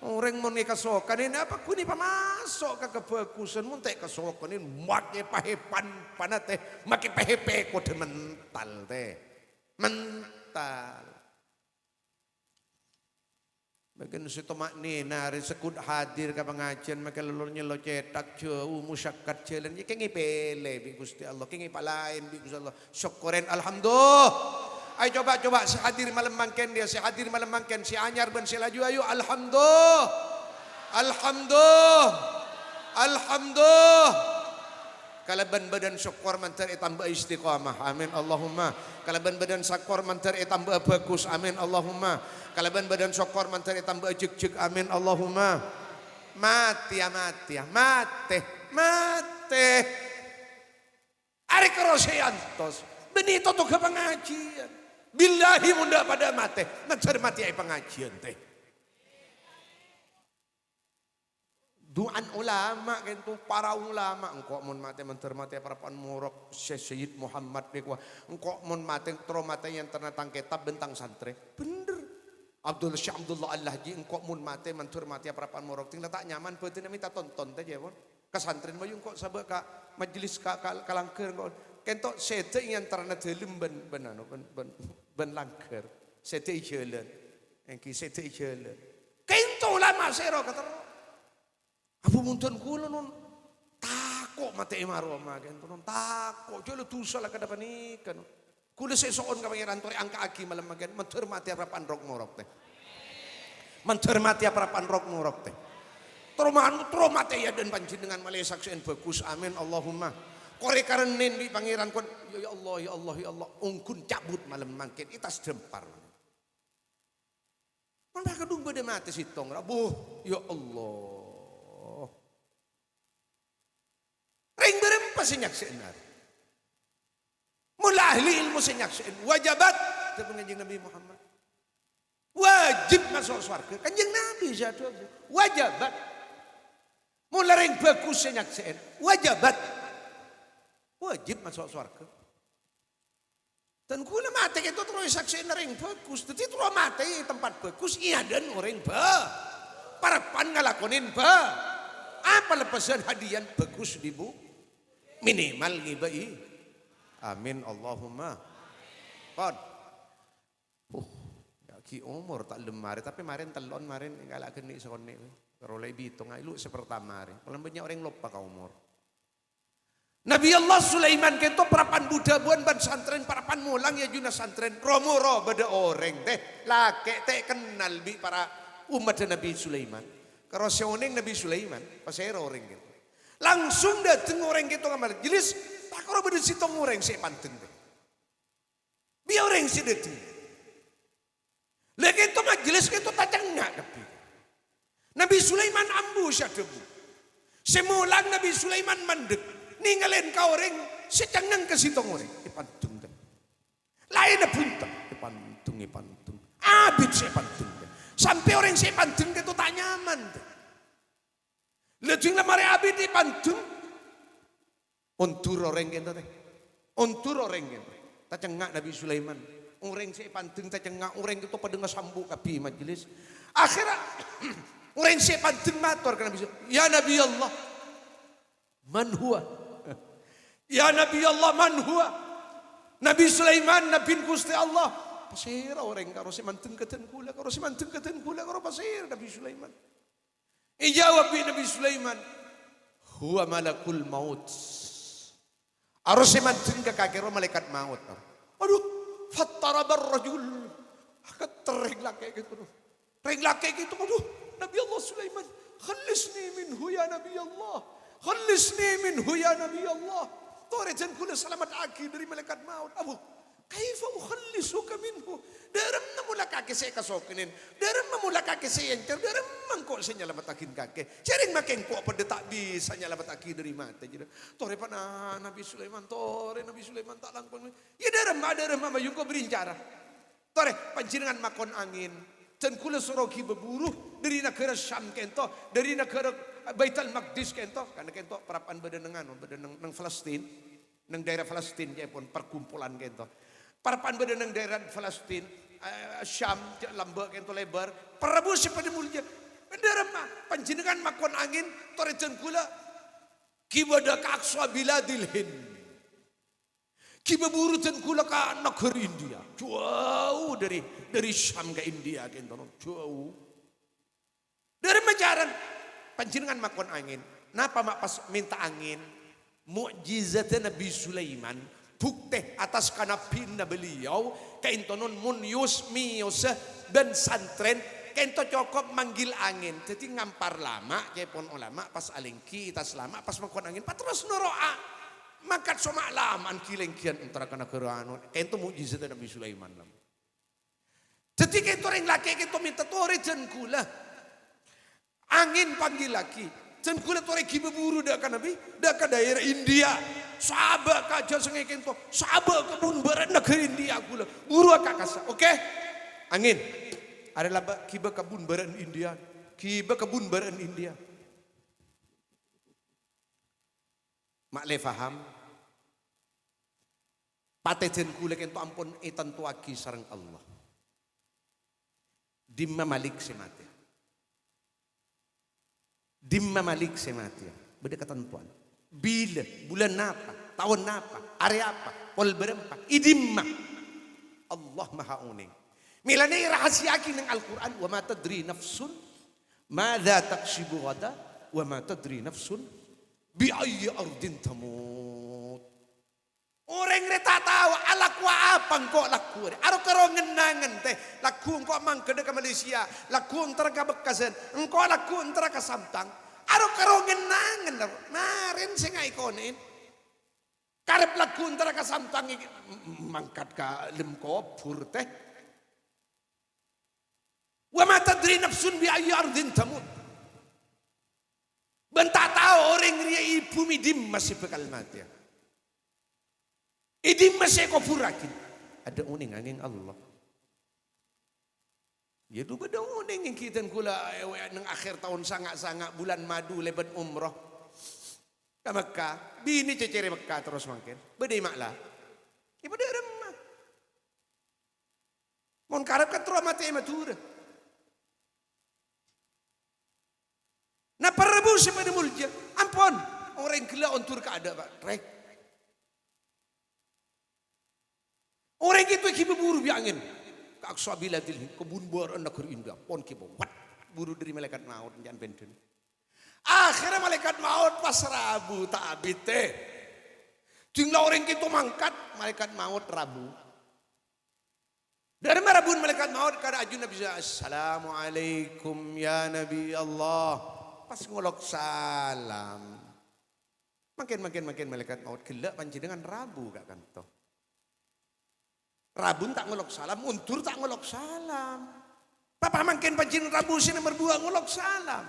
Speaker 1: Orang mau nikah sokanin apa kuni pamasok ke kebagusan muntek kesokanin make pahepan panate make pahepe kode mental teh mental bagian situ makni nari sekut hadir ke pengajian make lelurnya lo cetak jauh musyakat jalan ya kengi pele bi Gusti Allah kengi palain bi Gusti Allah syukurin alhamdulillah. Ayo coba si hadir malam mangken dia, si hadir malam mangken, si anyar ben si laju ayo alhamdulillah. Alhamdulillah. Alhamdulillah. Kalaban badan syukur mantar tambah istiqamah. Amin Allahumma. Kalaban badan syukur mantar tambah bagus. Amin Allahumma. Kalaban badan syukur mantar tambah jek-jek. Amin Allahumma. Mati ya mati ya. Mati. Mati. Ari kerosiantos. Benito tuh ke pengajian. Billahi munda pada mate, mencermati ay pengajian teh. Duaan ulama kentu para ulama engkau mun mate mencermati para panmurok Syekh Muhammad nikwa engkau mun mate tro mate yang ternatang kitab bentang santri. Bener. Abdul Syekh Abdullah Al-Lahji engkau mun mate mencermati para panmurok tinggal tak nyaman beuteuna minta tonton teh jepon. Kasantren mah engkau sabeu ka majelis ka kalangkeun engkau kentok sete yang terna delem ben langker sete jalan engki sete jalan kentok lama sero kata apa muntun kula non takok mate marwa ma kentok non takok jolo dosa lah kada panikan kula sesoon ka pangeran tore angka agi malam magen mencermati parapan rok morok teh mencermati parapan rok morok teh tromate ya dan panjenengan malih saksien bagus amin Allahumma. Kore karenin di pangeran kon ya Allah ya Allah ya Allah ungkun cabut malam mangkin itas dempar. Mun kadung bade mati sitong rabuh ya Allah. Ring berempa sinyak seenar. Mula ahli ilmu sinyak seen wajibat tepung kanjeng Nabi Muhammad. Wajib masuk surga kanjeng Nabi jatuh. Wajibat. Mula ring bagus sinyak seen wajibat. Wajib masuk surga. Dan kula mati itu terus saksi nering bagus. Jadi terus mati tempat bagus iya dan orang parapan ngalakonin apa lepasan hadiah bagus di bu minimal ngibai. Amin Allahumma. Kon. Ki umur tak lemari tapi marin telon marin galak keni sone. Kalau lebih hitung ilu seperti marin. Kalau banyak orang lupa ka umur. Nabi Allah Sulaiman kento parapan Buddha buan ban santren parapan mulang ya juna santren romoro beda orang teh lake teh kenal bi para umat Nabi Sulaiman karo seoning Nabi Sulaiman pasera orang gitu langsung dateng orang gitu kamar jelis tak karo beda sitong orang si panteng teh bi orang si dateng lagi itu majelis gitu tajang nggak Nabi Sulaiman ambush debu semulang Nabi Sulaiman mandek ninggalin kau orang secangang ke sitong orang ipantung lain puntang ipantung abid sepantung sampai orang sepantung itu tak nyaman lejeng lemari abid ipantung ontur orang gitu teh ontur orang gitu tak cengak Nabi Sulaiman orang sepantung tak cengak orang itu pada ngesambu kapi majelis akhirnya orang sepantung matur ke Nabi Sulaiman ya Nabi Allah man huwa ya Nabi Allah man huwa Nabi Sulaiman Nabi Gusti Allah pasir orang karo si manteng keten kula karo si manteng keten kula karo pasir Nabi Sulaiman ijawab Nabi Sulaiman huwa malakul maut aro si manteng ka kakero malaikat maut aduh fattarabar rajul akat tereng laki gitu tereng laki gitu aduh Nabi Allah Sulaiman khalisni minhu ya Nabi Allah khalisni minhu ya Nabi Allah Torejan kula selamat aki dari malaikat maut. Abu Kaifa ukhallisuka minhu? Daram na mula kake saya kasokinin. Daram na mula kake saya enter. Daram mangko saya nyalamatakin kake. Sering makin ko pada tak bisa nyalamatakin dari mata. Tore pa na Nabi Sulaiman. Tore Nabi Sulaiman tak langkong. Ya daram ma yung ko berincara. Tore panjenengan makon angin. Dan kula sorogi beburuh dari negara Syam kento. Dari negara Baitul Maqdis kento. Karena kento perapan badan nang Palestin. Nang daerah Palestin ya pun perkumpulan kento. Parapan badan ng daerah Palestin, Syam, lambak kento lebar, parabu sepada mulia. Daram panjenengan makon angin, torejan kula, kibada ka Aqsa biladil Hind. Kibaburu dan kula ka negeri India, jauh dari Syam ke India kento, jauh. Dari majaran panjenengan makon angin, napa mak pas minta angin, mukjizatnya Nabi Sulaiman. Bukti atas kanapin na beliau kaintonon munyus miyos dan santren kainto cokop manggil angin jadi ngampar lama kepon ulama pas alingki tas lama pas makon angin patros noroa makat somak laman kilengkian antara kana kerano kainto mukjizat Nabi Sulaiman lam jadi kainto ring laki kainto minta tore jen kula angin panggil laki jen kula tore kibeburu dak Nabi dak daerah India sahabat kaja sengai kento, sahabat kebun barat negeri India gula, buru kakasa, oke? Angin, adalah kiba kebun barat India, kiba kebun barat India. Mak le faham? Patejen gula kento ampun etan tuaki sarang Allah. Dimma malik semati. Dimma malik semati. Beda ketentuan. Bila, bulan apa, tahun apa, hari apa, pol berapa, idimma. Allah maha uning. Milane rahasia ng Al-Quran, wa ma tadri nafsun, madha taksibu gada, wa ma tadri nafsun, bi ayyi ardin tamut. Orang reta tahu, alaku apang kok laku. Aro karo ngenangan teh, laku kok mangkede ke Malaysia, laku antara ke Bekasan, engkau laku antara ke Samtang. Aro karo ngenangan marin sing ikonin karep lagu antara ka Samtang mangkat ka lemkopur teh wa ma tadri nafsun bi ayyi ardin tamut bentak tahu orang ria ibu midim masih bekal mati idim masih kopurakin ada uning angin Allah. Ya du beda uning yang kita kula nang akhir tahun sangat bulan madu lebat umroh ke Mekah bini cecere Mekah terus makin beda maklah ya beda remah mon karep ka tro mati matura na parabu sepada mulja ampun orang gila ontur ka ada Pak rek orang gitu kiburu bi angin Aqsa biladil kebun barat negeri India pon kibo wat buru dari malaikat maut jangan benten akhirnya malaikat maut pas Rabu tak abite tinggal orang kita mangkat malaikat maut Rabu dari marabun malaikat maut kada ajun Nabi assalamualaikum ya Nabi Allah pas ngolok salam makin malaikat maut gelak panci dengan Rabu gak kanto Rabun tak ngolok salam, untur tak ngolok salam. Papa makin pajin Rabu sini berdua ngolok salam.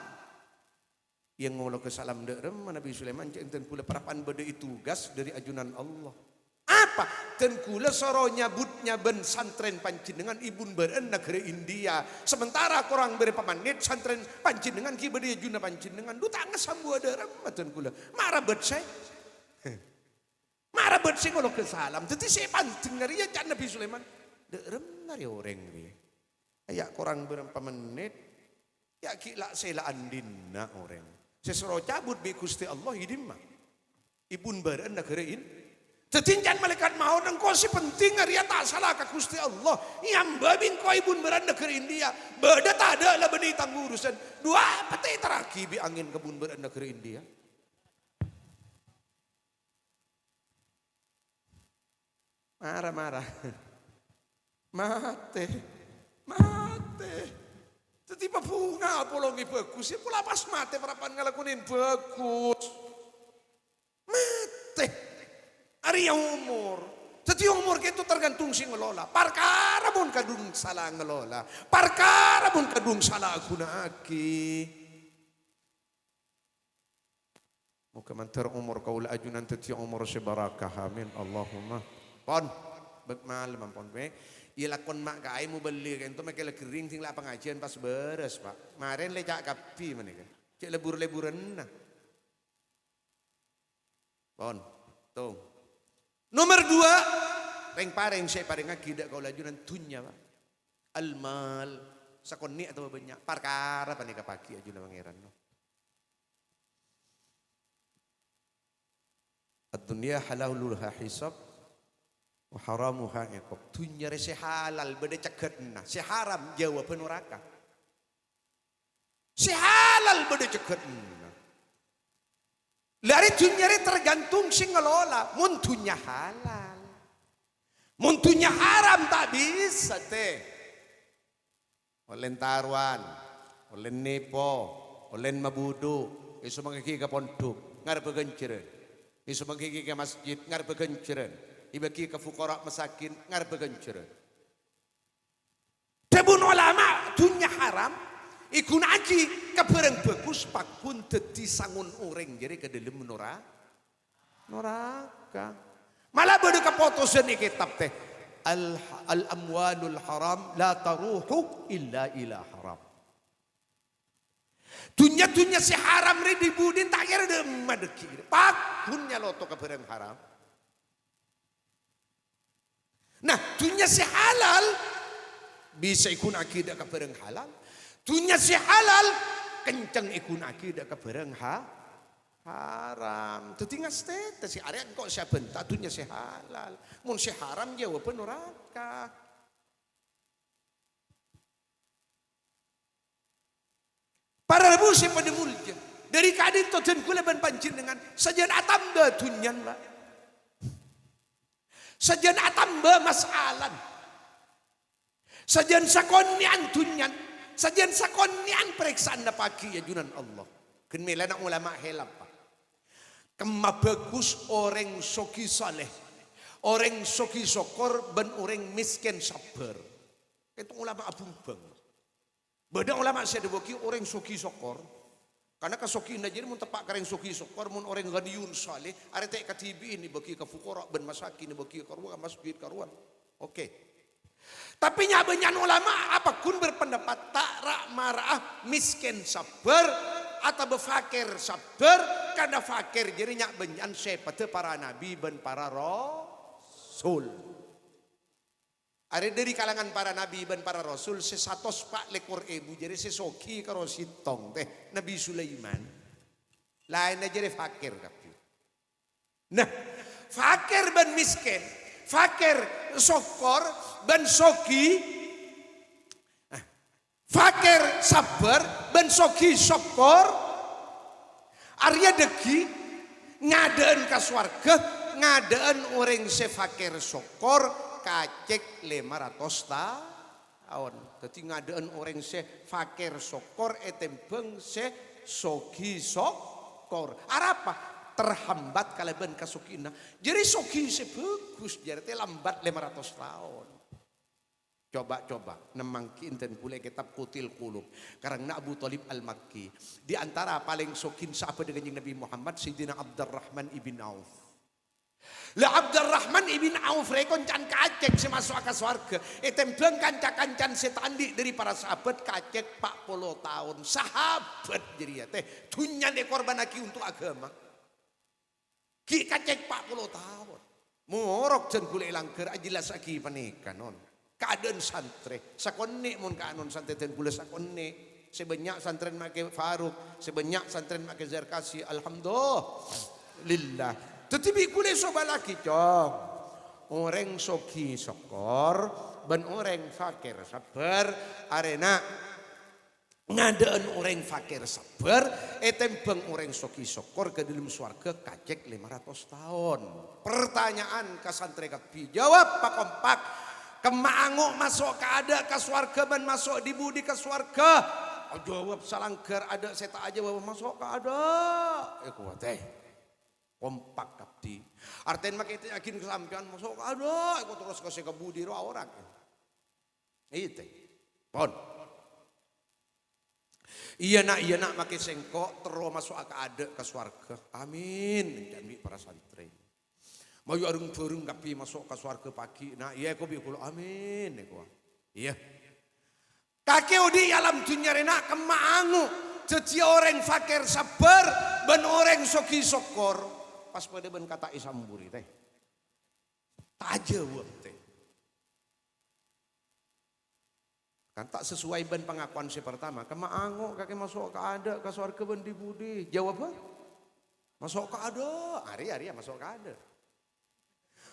Speaker 1: Yang ngolok ke salam derem Nabi Sulaiman enten kula parapan bade itu tugas dari ajunan Allah. Apa? Dan kula soro nyabutnya ben santren panjenengan ibun beren negeri India. Sementara korang beri pamanit santren panjenengan ki bade ajuna panjenengan. Du tak ngesambu derem maten kula. Marah bet saya. Marah bet sing ngolok ke salam. Jadi saya panting ngari ya jan Nabi Sulaiman. Derem nari orang ni. Ya korang berapa menit. Ya kila sela andinna orang. Sesuruh cabut bi Gusti Allah hidimah. Ibun beren negeriin. Jadi jan malaikat maut engkau si penting ngari ya tak salah ke Gusti Allah. Yang babing kau ibun beren negeri India. Beda tak ada lah benih tangguh urusan. Dua peti teraki bi angin kebun beren negeri India. Marah-marah. Mate. Jadi bunga polongi bagus. Ya pula pas mate perapan ngelakuin bagus. Mate. Hari yang umur. Jadi umur itu tergantung si ngelola. Perkara pun kadung salah ngelola. Perkara pun kadung salah gunaki. Muka mantar umur kaula ajunan teti umur sebarakah amin Allahumma. Pon bekmal mampon be. Ilakon mak kai mu beli kan tu makela kering tinggal pengajian pas beres Pak. Maren lecak kapi menika. Cek lebur-leburan nah. Pon. Tuh. Nomor 2, reng pareng saya pareng akidah kau lajunan tunya Pak. Almal sakonni atau banyak perkara panika pagi ajunan pangeran no. Ad-dunya halalulha hisab wa haramuha iqab. Dunya rese halal beda cegetna, si haram jawab neraka. Si halal beda cegetna. Lari dunya tergantung si ngelola, mun dunya halal. Mun dunya haram tak bisa teh. Oleh taruan, oleh nepo, oleh mabudu, isu mangiki ka pondok, ngarep genceren. Isu mangiki ke masjid ngarep genceren, ibaki ke fukara masakin ngarep genceren. Debun ulama dunya haram, ikun aji kebereng bagus pakun dadi sangun orang jadi ke dalam neraka. Malah bade keputusan di kitab teh al amwalul haram la taruhu illa ila haram. Dunya si haram re dibudin tak kira de madeki. Pakunnya loto ke barang haram. Nah, dunya si halal bisa ikun akidah ke barang halal. Dunya si halal kenceng ikun akidah ke barang haram. Dadi ngastete si area kok saya bentak dunya si halal. Mun si haram jawab neraka. Para rebu si pada mulja dari kadin to den kula ban pancin dengan sajan atamba dunyan Pak. Sajan atamba masalan. Sajan sakonian dunyan, sajan sakonian periksaan da pagi ya junan Allah. Ken melana ulama helap Pak. Kema bagus orang soki saleh, orang soki sokor ben orang miskin sabar. Itu ulama abung bang. Beda ulama saya dibagi orang soki sokor. Karena kasoki indah jadi mun tepak kareng soki sokor mun orang ganiyun saleh arete katibi ini bagi ke fukara ben masakin bagi ke ruang masjid karuan. Oke. Tapi nyabenyan ulama apapun berpendapat tak rak marah miskin sabar atau befakir sabar karena fakir jadi nyabenyan sepatu para nabi ben para rasul. Ada dari kalangan para nabi dan para rasul sesatos pak lekor ibu jadi sesoki karo sitong teh Nabi Sulaiman lain aja deh fakir tapi. Nah fakir dan miskin, fakir sokor dan soki, fakir sabar dan soki sokor, Arya deki ngadaan kaswarga ngadaan orang sefakir sokor. Kacek 500 tahun. Jadi ngadaan orang se fakir sokor etembeng se sogi sokor. Apa? Terhambat kaleban kasukina. Jadi sogi se bagus jadi lambat 500 tahun. Coba nemangki inten pula kitab Qutil Qulub karena Abu Thalib Al-Makki. Di antara paling sokin siapa dengan Nabi Muhammad Sayyidina Abdurrahman ibn Auf. Lah Abdurrahman ibn Auf rekon can kacek si masuk ke surga. Tembeng kanca-kancan setandi dari para sahabat kacek 40 tahun. Sahabat jadi ya teh. Dunya de korban lagi untuk agama. Ki kacek 40 tahun. Morok jen kule langker ajilas lagi panika non. Keadaan santre. Sakone mun kaanon santre den kule sakone. Sebanyak santren make Faruk, sebanyak santren make Zarkasi. Alhamdulillah. Tetapi kule soba lagi cong. Orang soki sokor, ben orang fakir sabar, arena ngadaan orang fakir sabar, tembeng orang soki sokor ke dalam swarga kacek 500 tahun. Pertanyaan ke santri kapi, jawab pak kompak. Kemanguk masuk ke ada ke swarga ben masuk di budi ke swarga. Oh, jawab salangker ada saya tak aja bawa masuk ke ada. Kuat kompak kapti. Arten makita yakin kesampian masuk ada, aku terus kasih kebudi roh orang. Itu, pon. Iya nak makin sengkok terus masuk ada ke swarga. Amin. Jambi para santri. Mau arung burung tapi masuk ke swarga pagi. Nah iya aku bikul amin. Iya. Kakek udi alam dunia rena kemaangu. Jadi orang fakir sabar, ben orang soki sokor. Pas pada ben kata isamburi teh. Tajawab teh. Kan tak sesuai ben pengakuan si pertama. Kemaangu kakek masuk ke ada ke surga ben di budi. Jawab apa? Masuk ke ada. Ari masuk ke ada.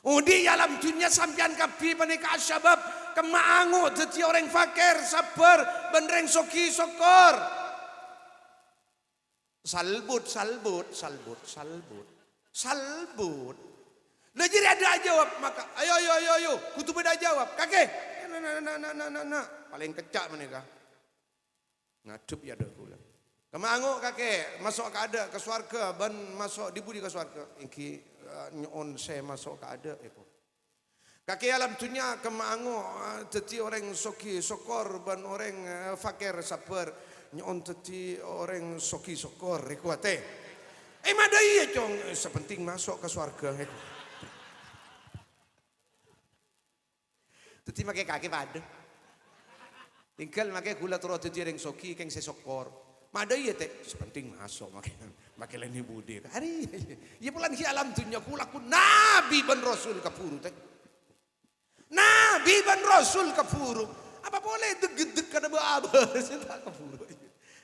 Speaker 1: Udi alam dunia sampian kapi panika asyabab. Kemaangu jadi orang fakir sabar ben reng soki sokor. Salbut. Lah jadi ada jawab maka ayo kutu beda jawab kakek nah paling kecak menikah ngadup ya dah kula kemangu kakek masuk ke ada ke swarga ban masuk dibudi ke swarga iki nyon saya masuk ke ada eko kakek alam dunia kemangu jadi orang soki sokor ban orang fakir sabar nyon jadi orang soki sokor eko teh mada iya cong sepenting masuk ke surga. Jadi makai kaki pada. Tinggal makai gula terus jadi yang soki keng sesokor. Mada iya teh sepenting masuk makai leni budi. Hari iya pulang hi alam dunia kulaku nabi ban rasul kapuru teh. Nabi ban rasul kapuru. Apa boleh deg-deg kada baaba sita kapuru.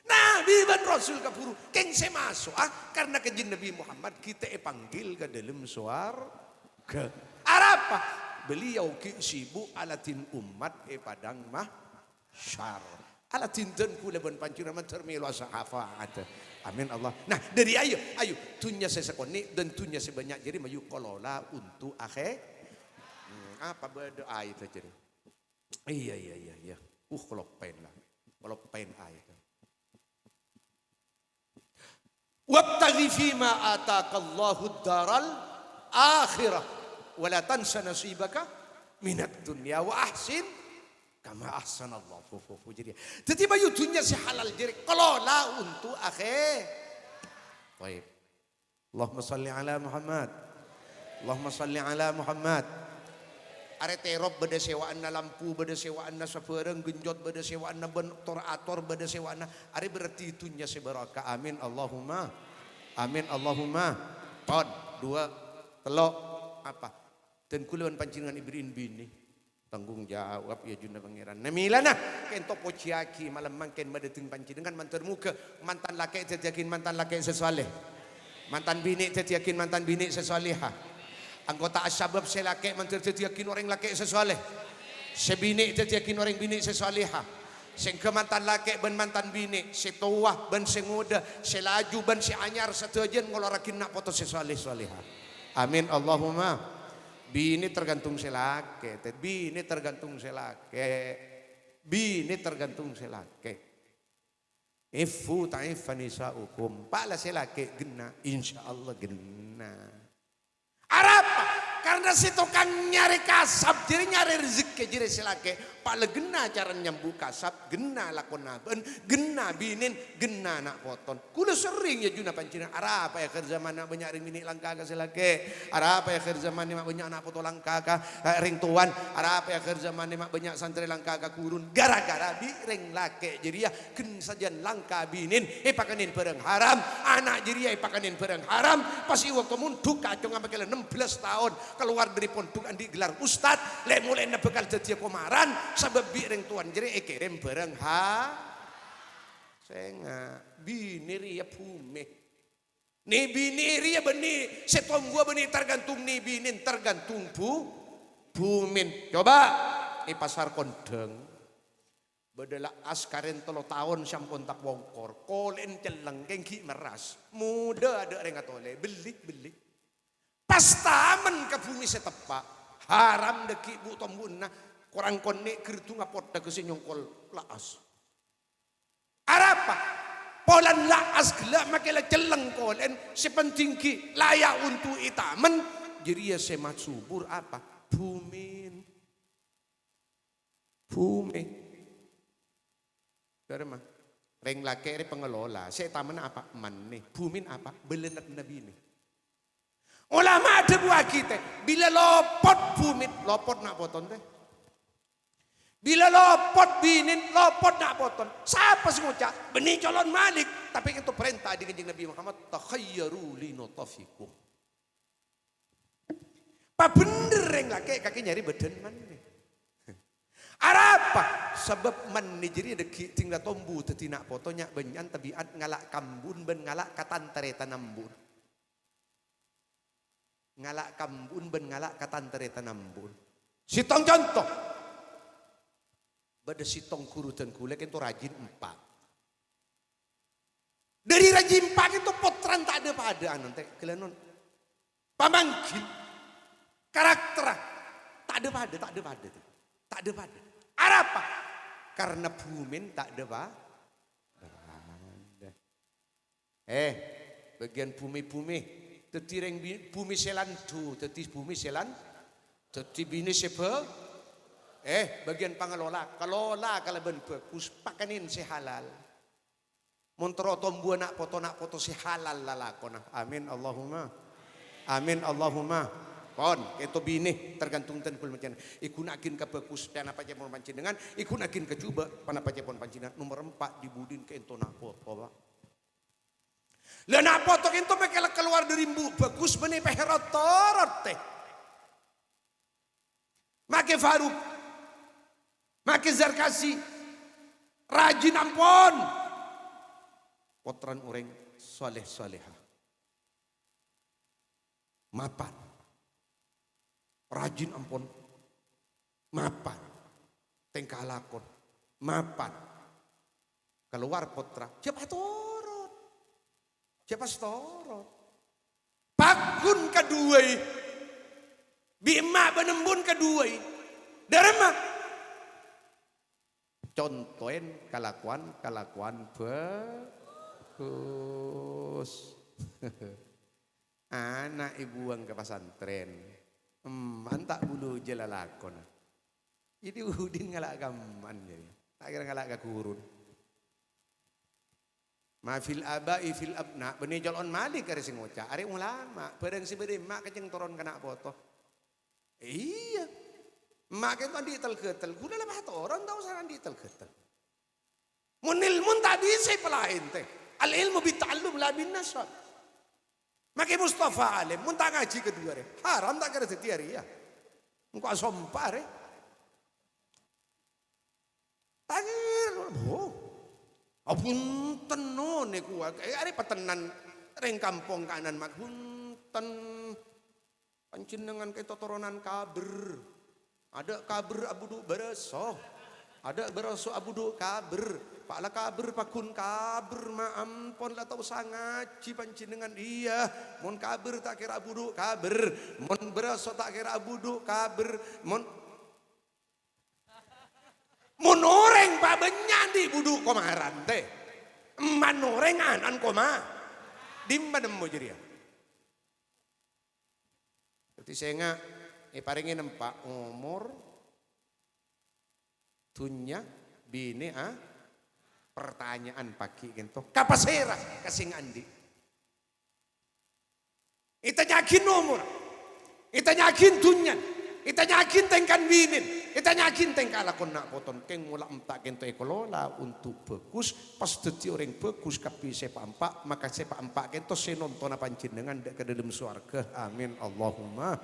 Speaker 1: Nabi dan Rasul kapuru keng se masuk karena kejin Nabi Muhammad kita panggil ke dalam surga. Apa? Beliau sibuk alatin umat padang mahsyar. Alatin dan kula ban panjenengan termilu sahabat. Amin Allah. Nah, dari ayo tunya sesekoni dan tunya sebanyak jadi maju kelola untuk akhir. Apa beda ayat jadi. Iya. Kalau pen ayat. Wabtaghi fima ataqallahu daral akhirah wa la tansa nasibaka minad dunya wa ahsin kama ahsanallahu jadi bayu dunya si halal jadi kelola untuk akhir. Baik. Allahumma salli ala Muhammad. Are terop beda sewaan na lampu, beda sewaan na sapereng, genjot beda sewaan na bentor ator, beda sewaan na. Are berarti itunya seberaka. Amin Allahumma. Ton, 2, 3, apa? Dan kulawan pancingan ibrin bini. Tanggung jawab ya junda pangeran. Namilana kento pociaki malam mangken badeting pancingan mantan muka mantan laki tetiakin mantan laki sesoleh. Mantan bini tetiakin mantan bini sesolehah. Anggota asyabab selake mentertiakin orang laki sesoleh. Sebini tertiakin orang bini sesolehah. Sengke mantan laki ben mantan bini. Setuah ben senguda. Selaju ben seanyar setuajen ngolorakin nak foto sesoleh solehah. Amin Allahumma. Bini tergantung selake. Bini tergantung selake. Ifu ta'ifan nisa'ukum. Pala selake gena. Insya Allah gena. Arapa? Karena si tukang nyari kasab, jadi nyari rezeki jadi silake. Pala gena cara nyambu kasab, gena lakon naben, gena binin, gena nak poton. Kuda sering ya juna pancinan. Arapa ya kerja mana banyak ring bini langka ka silake. Arapa ya kerja mana banyak anak foto langka ka ring tuan. Arapa ya kerja mana banyak santri langka ka kurun. Gara-gara di ring lake jadi ya ken sajan langka binin. Pakanin pereng haram, anak jadi ya pakanin pereng haram. Pasti waktu munduk kacung ngapain 16 tahun. Keluar dari pondukan digelar ustad, le mulai bekal jadi komaran, sebab bireng tuan jadi kirim bareng senga bini ria pume, nih bini ria beni, setom gua beni tergantung nih binin tergantung bumin, coba di pasar kondeng, bedela askaren 3 tahun sampun tak wongkor, kolen celeng kengki meras, muda ada orang atole belik. Pas taman ke bumi setepak haram deki bu tombunna kurang konek kertu ngapot da kesi nyongkol laas. Arapa Polan laas gela makela celeng kolen sepentingki layak untuk itaman. Jadi ya semat subur apa? Bumin. Bumi. Dari mah. Reng laki pengelola. Saya taman apa? Man nih. Bumin apa? Belenak nabi nih. Ulama ada buah kita. Bila lopot bumin. Lopot nak potong deh. Bila lopot binin, lopot nak potong. Siapa sih ngucap? Benih calon malik. Tapi itu perintah di kanjeng Nabi Muhammad. Takhayyaru linotafikum. Pak bener yang laki kaki nyari badan man nih. Apa? Sebab man nih jadi ada tinggal tombu. Teti nak fotonya benyan tabiat ngalak kambun ben ngalak katantare tanambun. Ngalak kambun ben ngalak katantare tanambun. Sitong contoh. Bada sitong kurutan kulek itu rajin 4. Dari rajin 4 itu potran tak ada pada nanti kalian pamangkin karakter tak ada pada. Apa? Karena bumin tak ada pada. Bagian bumi tetireng bumi selan tu, tetis bumi selan, teti bini sepe. Bagian pengelola, kelola kalau bagus pakanin si halal. Montro tombu nak foto si halal lalakona. Amin Allahumma. Amin Allahumma. Pon itu bini tergantung tenpul macam. Iku nakin ke bagus dan apa aja pun pancingan. Iku nakin ke coba pan apa aja pun pancingan. Nomor 4 dibudin ke ento nak foto. Lah nak foto itu mereka keluar dari bagus benih peherot torot teh. Make Faruk. Maka Zarkasi rajin ampun potran orang soleh-soleha mapan rajin ampun mapan tengkah lakon mapan keluar potra siapa torot siapa storot pakun kedua bima benembun kedua dari mah contohin kelakuan bagus. Anak ibu yang ke pesantren, mantak bulu jelalakon. Ini udin ngalak gaman jadi, tak kira ngalak gurun. Mafil abai fil abna, benih jalan malik kare sing ngoca, are ulama, bareng si beri mak keceng turun kena foto. Iya. Mak itu andi tel-ketel, guna lah bahasa orang tahu sana andi tel-ketel. Munilmun tadi saya pelain teh, al ilmu bita'allum la bin nasab. Maka Mustafa alim, mun tak ngaji kedua re, haram tak kira setiap hari ya. Engkau asompar re. Tangir, apun tenon neku, ada petenan reng kampung kanan mak punten pancinengan ke totoronan kaber. Ada kaber abuduk beresoh. Ada beresoh abuduk kaber. Pak lah kaber pakun kaber ma ampun lah tahu sangat cipancin dengan dia. Mon kaber tak kira abuduk kaber. Mon beresoh tak kira abuduk kaber. Mon oreng pak benyandi buduk komaran teh. Man oreng anan koma. Dimana mau jadi ya? Jadi saya nggak paringin nempak umur tunya bini pertanyaan pagi gitu kapasera kasing andi ita nyakin umur ita nyakin tunya ita nyakin tengkan binin ita nyakin tengkan lakon nak potong keng mula empat kento ekolola untuk bagus pas teti orang bagus kapi sepa empat maka sepa empat kento senonton pancin dengan ke dalam surga amin Allahumma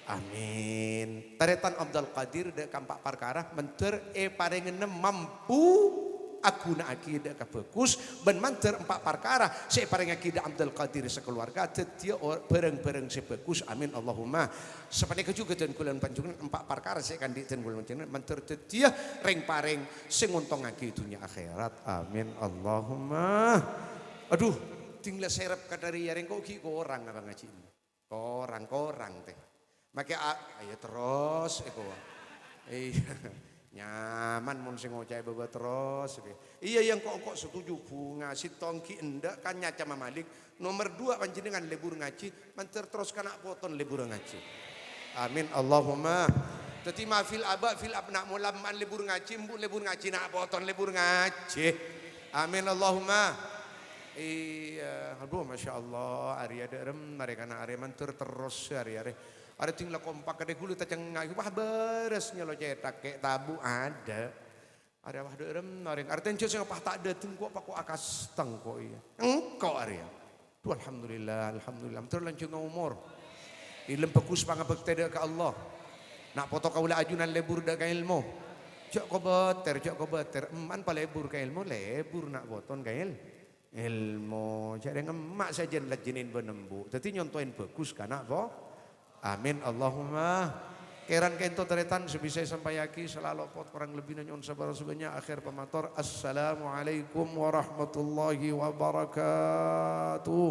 Speaker 1: amin. Taretan Abdul Qadir dek kampak perkara menter parengen mampu aku nak akidah ke bagus ben menter 4 perkara saya pareng akidah Abdul Qadir sekeluarga tetia bareng-bareng sebagus amin Allahumma seperti juga dan kulan panjungan 4 perkara saya kan di dan kulan panjungan menter tetia reng pareng sing untong akidunya akhirat amin Allahumma. Aduh tinggal serap kadari yareng kok ki orang abang ngaji korang teh. Maka ayo terus eko. Iya. Nyaman mun sing ngoceh bebe terus. Iya yang kok setuju bunga si tongki endak kan nyaca mamalik. Nomor 2 panjenengan lebur ngaji, manter terus kana poton lebur ngaji. Amin Allahumma. Dadi mafil aba fil abna mulam man lebur ngaji, mbuk lebur ngaji nak poton lebur ngaji. Amin Allahumma. Iya, aduh masya Allah, Arya derem mereka nak Arya manter terus Arya. Ada tinggal kompak kadek hulu tajang ngayu wah beresnya lo cetak kayak tabu ada. Ada wah derem naring. Artinya saya apa tak ada tunggu apa kok akas tang kok iya. Engkau Arya. Tuh alhamdulillah alhamdulillah. Terlancung umur. Ilmu pekus pangabek tidak ke Allah. Nak foto kaulah ajunan lebur dak ke ilmu. Cok ko beter. Eman pa lebur ke ilmu lebur nak boton ke ilmu. Jadi ngemak saja lajinin benembu. Tapi nyontoin bagus kan apa? Amin Allahumma. Keran kento teretan sebisa sampai yaki selalu pot kurang lebih nyon sabar sebanyak akhir pemator. Assalamualaikum warahmatullahi wabarakatuh.